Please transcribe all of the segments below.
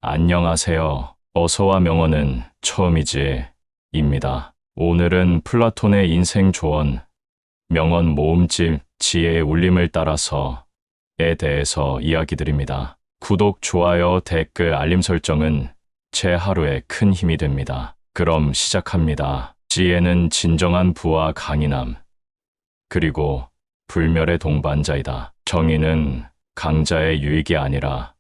안녕하세요. 어서와 명언은 처음이지 입니다. 오늘은 플라톤의 인생 조언, 명언 모음집 지혜의 울림을 따라서에 대해서 이야기 드립니다. 구독, 좋아요, 댓글, 알림 설정은 제 하루에 큰 힘이 됩니다. 그럼 시작합니다. 지혜는 진정한 부와 강인함, 그리고 불멸의 동반자이다. 정의는 강자의 유익이 아니라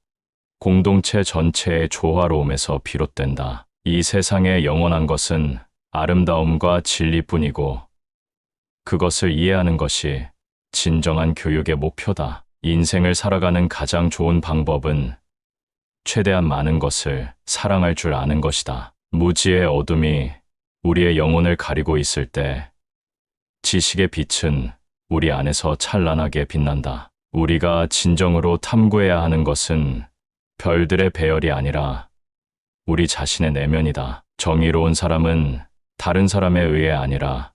공동체 전체의 조화로움에서 비롯된다. 이 세상에 영원한 것은 아름다움과 진리뿐이고 그것을 이해하는 것이 진정한 교육의 목표다. 인생을 살아가는 가장 좋은 방법은 최대한 많은 것을 사랑할 줄 아는 것이다. 무지의 어둠이 우리의 영혼을 가리고 있을 때 지식의 빛은 우리 안에서 찬란하게 빛난다. 우리가 진정으로 탐구해야 하는 것은 별들의 배열이 아니라 우리 자신의 내면이다. 정의로운 사람은 다른 사람에 의해 아니라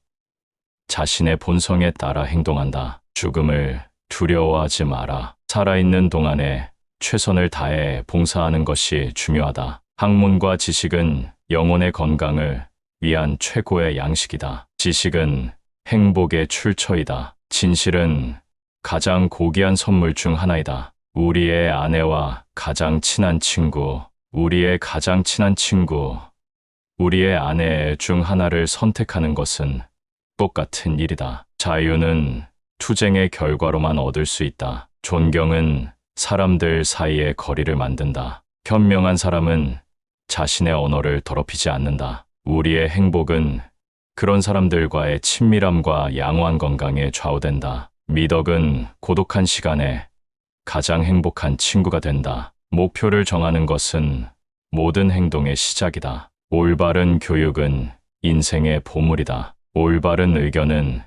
자신의 본성에 따라 행동한다. 죽음을 두려워하지 마라. 살아있는 동안에 최선을 다해 봉사하는 것이 중요하다. 학문과 지식은 영혼의 건강을 위한 최고의 양식이다. 지식은 행복의 출처이다. 진실은 가장 고귀한 선물 중 하나이다. 우리의 아내와 가장 친한 친구, 우리의 가장 친한 친구, 우리의 아내 중 하나를 선택하는 것은 똑같은 일이다. 자유는 투쟁의 결과로만 얻을 수 있다. 존경은 사람들 사이의 거리를 만든다. 현명한 사람은 자신의 언어를 더럽히지 않는다. 우리의 행복은 그런 사람들과의 친밀함과 양호한 건강에 좌우된다. 미덕은 고독한 시간에 가장 행복한 친구가 된다. 목표를 정하는 것은 모든 행동의 시작이다. 올바른 교육은 인생의 보물이다. 올바른 의견은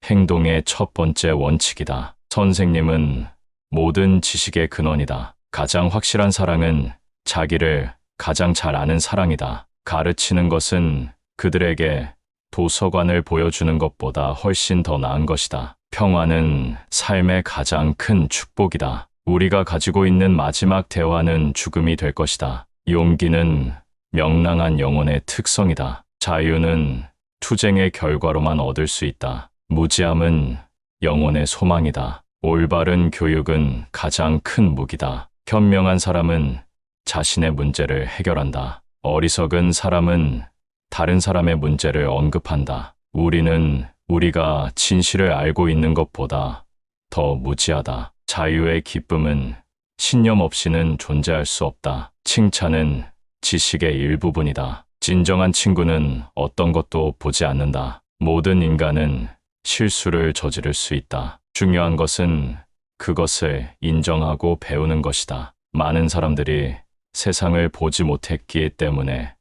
행동의 첫 번째 원칙이다. 선생님은 모든 지식의 근원이다. 가장 확실한 사랑은 자기를 가장 잘 아는 사랑이다. 가르치는 것은 그들에게 도서관을 보여주는 것보다 훨씬 더 나은 것이다. 평화는 삶의 가장 큰 축복이다. 우리가 가지고 있는 마지막 대화는 죽음이 될 것이다. 용기는 명랑한 영혼의 특성이다. 자유는 투쟁의 결과로만 얻을 수 있다. 무지함은 영혼의 소망이다. 올바른 교육은 가장 큰 무기다. 현명한 사람은 자신의 문제를 해결한다. 어리석은 사람은 다른 사람의 문제를 언급한다. 우리는 우리가 진실을 알고 있는 것보다 더 무지하다. 자유의 기쁨은 신념 없이는 존재할 수 없다. 칭찬은 지식의 일부분이다. 진정한 친구는 어떤 것도 보지 않는다. 모든 인간은 실수를 저지를 수 있다. 중요한 것은 그것을 인정하고 배우는 것이다. 많은 사람들이 세상을 보지 못했기 때문에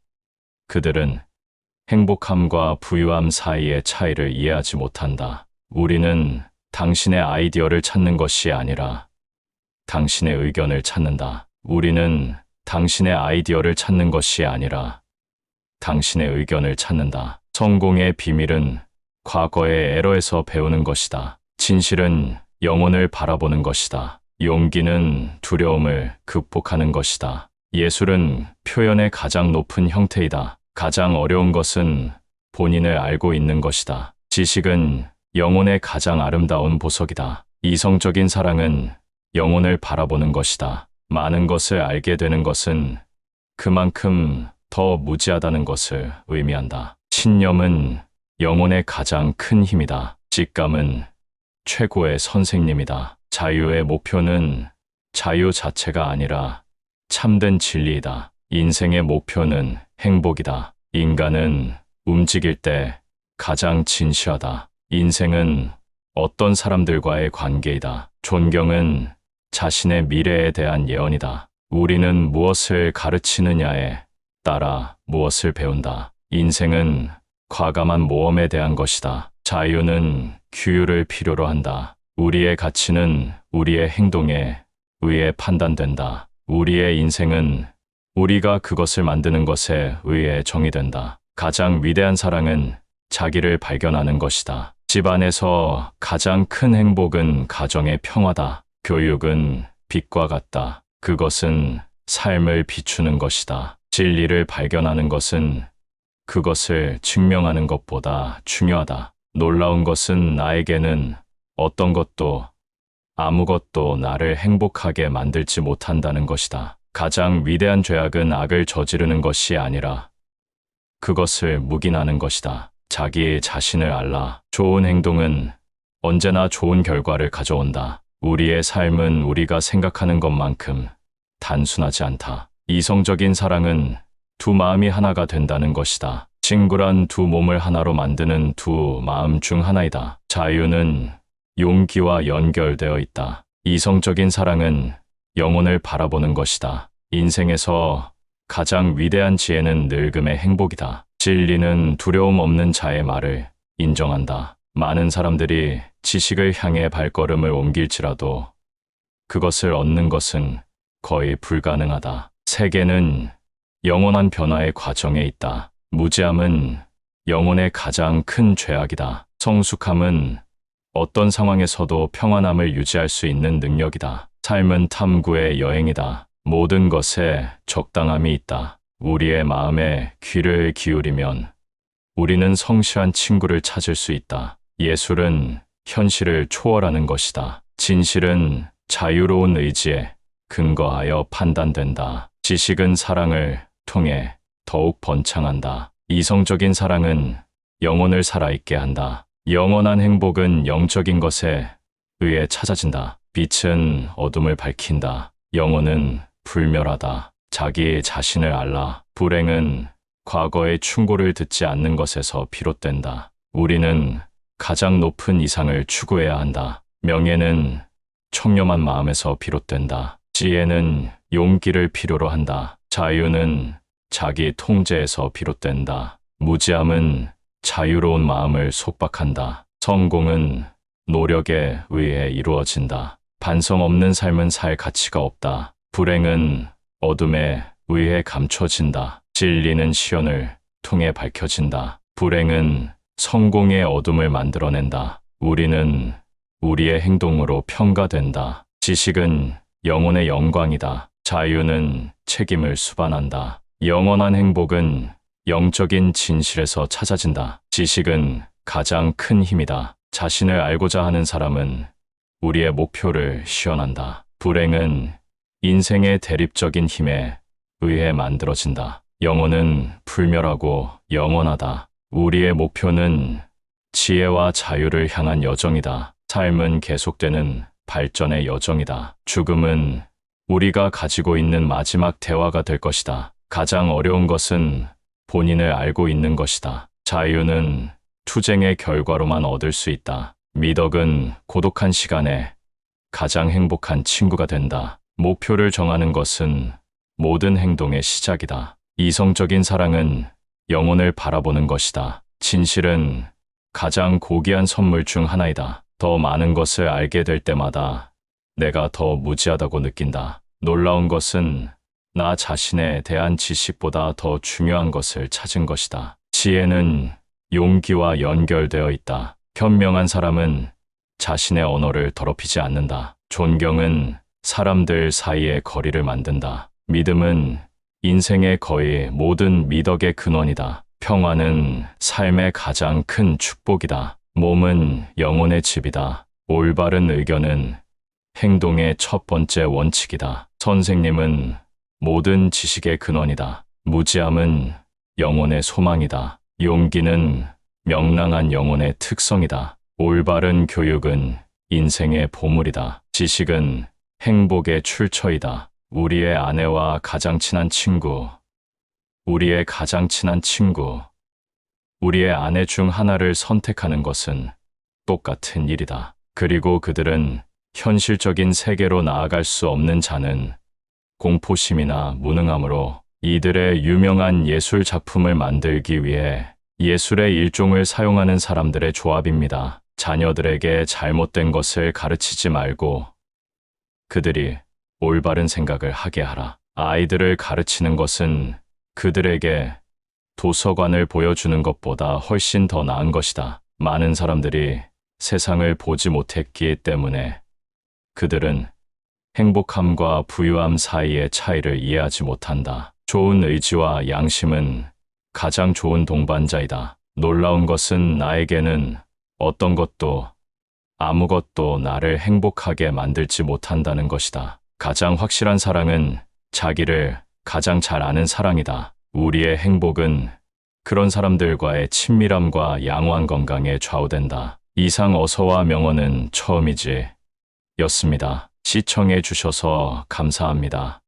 그들은 행복함과 부유함 사이의 차이를 이해하지 못한다. 우리는 당신의 아이디어를 찾는 것이 아니라 당신의 의견을 찾는다. 우리는 당신의 아이디어를 찾는 것이 아니라 당신의 의견을 찾는다. 성공의 비밀은 과거의 에러에서 배우는 것이다. 진실은 영혼을 바라보는 것이다. 용기는 두려움을 극복하는 것이다. 예술은 표현의 가장 높은 형태이다. 가장 어려운 것은 본인을 알고 있는 것이다. 지식은 영혼의 가장 아름다운 보석이다. 이성적인 사랑은 영혼을 바라보는 것이다. 많은 것을 알게 되는 것은 그만큼 더 무지하다는 것을 의미한다. 신념은 영혼의 가장 큰 힘이다. 직감은 최고의 선생님이다. 자유의 목표는 자유 자체가 아니라 참된 진리이다. 인생의 목표는 행복이다. 인간은 움직일 때 가장 진시하다. 인생은 어떤 사람들과의 관계이다. 존경은 자신의 미래에 대한 예언이다. 우리는 무엇을 가르치느냐에 따라 무엇을 배운다. 인생은 과감한 모험에 대한 것이다. 자유는 규율을 필요로 한다. 우리의 가치는 우리의 행동에 의해 판단된다. 우리의 인생은 우리가 그것을 만드는 것에 의해 정의된다. 가장 위대한 사랑은 자기를 발견하는 것이다. 집안에서 가장 큰 행복은 가정의 평화다. 교육은 빛과 같다. 그것은 삶을 비추는 것이다. 진리를 발견하는 것은 그것을 증명하는 것보다 중요하다. 놀라운 것은 나에게는 어떤 것도 아무것도 나를 행복하게 만들지 못한다는 것이다. 가장 위대한 죄악은 악을 저지르는 것이 아니라 그것을 묵인하는 것이다. 자기 자신을 알라. 좋은 행동은 언제나 좋은 결과를 가져온다. 우리의 삶은 우리가 생각하는 것만큼 단순하지 않다. 이성적인 사랑은 두 마음이 하나가 된다는 것이다. 친구란 두 몸을 하나로 만드는 두 마음 중 하나이다. 자유는 용기와 연결되어 있다. 이성적인 사랑은 영혼을 바라보는 것이다. 인생에서 가장 위대한 지혜는 늙음의 행복이다. 진리는 두려움 없는 자의 말을 인정한다. 많은 사람들이 지식을 향해 발걸음을 옮길지라도 그것을 얻는 것은 거의 불가능하다. 세계는 영원한 변화의 과정에 있다. 무지함은 영혼의 가장 큰 죄악이다. 성숙함은 어떤 상황에서도 평안함을 유지할 수 있는 능력이다. 삶은 탐구의 여행이다. 모든 것에 적당함이 있다. 우리의 마음에 귀를 기울이면 우리는 성실한 친구를 찾을 수 있다. 예술은 현실을 초월하는 것이다. 진실은 자유로운 의지에 근거하여 판단된다. 지식은 사랑을 통해 더욱 번창한다. 이성적인 사랑은 영혼을 살아있게 한다. 영원한 행복은 영적인 것에 의해 찾아진다. 빛은 어둠을 밝힌다. 영혼은 불멸하다. 자기 자신을 알라. 불행은 과거의 충고를 듣지 않는 것에서 비롯된다. 우리는 가장 높은 이상을 추구해야 한다. 명예는 청렴한 마음에서 비롯된다. 지혜는 용기를 필요로 한다. 자유는 자기 통제에서 비롯된다. 무지함은 자유로운 마음을 속박한다. 성공은 노력에 의해 이루어진다. 반성 없는 삶은 살 가치가 없다. 불행은 어둠에 의해 감춰진다. 진리는 시련을 통해 밝혀진다. 불행은 성공의 어둠을 만들어낸다. 우리는 우리의 행동으로 평가된다. 지식은 영혼의 영광이다. 자유는 책임을 수반한다. 영원한 행복은 영적인 진실에서 찾아진다. 지식은 가장 큰 힘이다. 자신을 알고자 하는 사람은 우리의 목표를 시연한다. 불행은 인생의 대립적인 힘에 의해 만들어진다. 영혼은 불멸하고 영원하다. 우리의 목표는 지혜와 자유를 향한 여정이다. 삶은 계속되는 발전의 여정이다. 죽음은 우리가 가지고 있는 마지막 대화가 될 것이다. 가장 어려운 것은 본인을 알고 있는 것이다. 자유는 투쟁의 결과로만 얻을 수 있다. 미덕은 고독한 시간에 가장 행복한 친구가 된다. 목표를 정하는 것은 모든 행동의 시작이다. 이성적인 사랑은 영혼을 바라보는 것이다. 진실은 가장 고귀한 선물 중 하나이다. 더 많은 것을 알게 될 때마다 내가 더 무지하다고 느낀다. 놀라운 것은 나 자신에 대한 지식보다 더 중요한 것을 찾은 것이다. 지혜는 용기와 연결되어 있다. 현명한 사람은 자신의 언어를 더럽히지 않는다. 존경은 사람들 사이의 거리를 만든다. 믿음은 인생의 거의 모든 미덕의 근원이다. 평화는 삶의 가장 큰 축복이다. 몸은 영혼의 집이다. 올바른 의견은 행동의 첫 번째 원칙이다. 선생님은 모든 지식의 근원이다. 무지함은 영혼의 소망이다. 용기는 명랑한 영혼의 특성이다. 올바른 교육은 인생의 보물이다. 지식은 행복의 출처이다. 우리의 아내와 가장 친한 친구, 우리의 가장 친한 친구, 우리의 아내 중 하나를 선택하는 것은 똑같은 일이다. 그리고 그들은 현실적인 세계로 나아갈 수 없는 자는 공포심이나 무능함으로 이들의 유명한 예술 작품을 만들기 위해 예술의 일종을 사용하는 사람들의 조합입니다. 자녀들에게 잘못된 것을 가르치지 말고 그들이 올바른 생각을 하게 하라. 아이들을 가르치는 것은 그들에게 도서관을 보여주는 것보다 훨씬 더 나은 것이다. 많은 사람들이 세상을 보지 못했기 때문에 그들은 행복함과 부유함 사이의 차이를 이해하지 못한다. 좋은 의지와 양심은 가장 좋은 동반자이다. 놀라운 것은 나에게는 어떤 것도 아무것도 나를 행복하게 만들지 못한다는 것이다. 가장 확실한 사랑은 자기를 가장 잘 아는 사랑이다. 우리의 행복은 그런 사람들과의 친밀함과 양호한 건강에 좌우된다. 이상 어서와 명언은 처음이지 였습니다. 시청해 주셔서 감사합니다.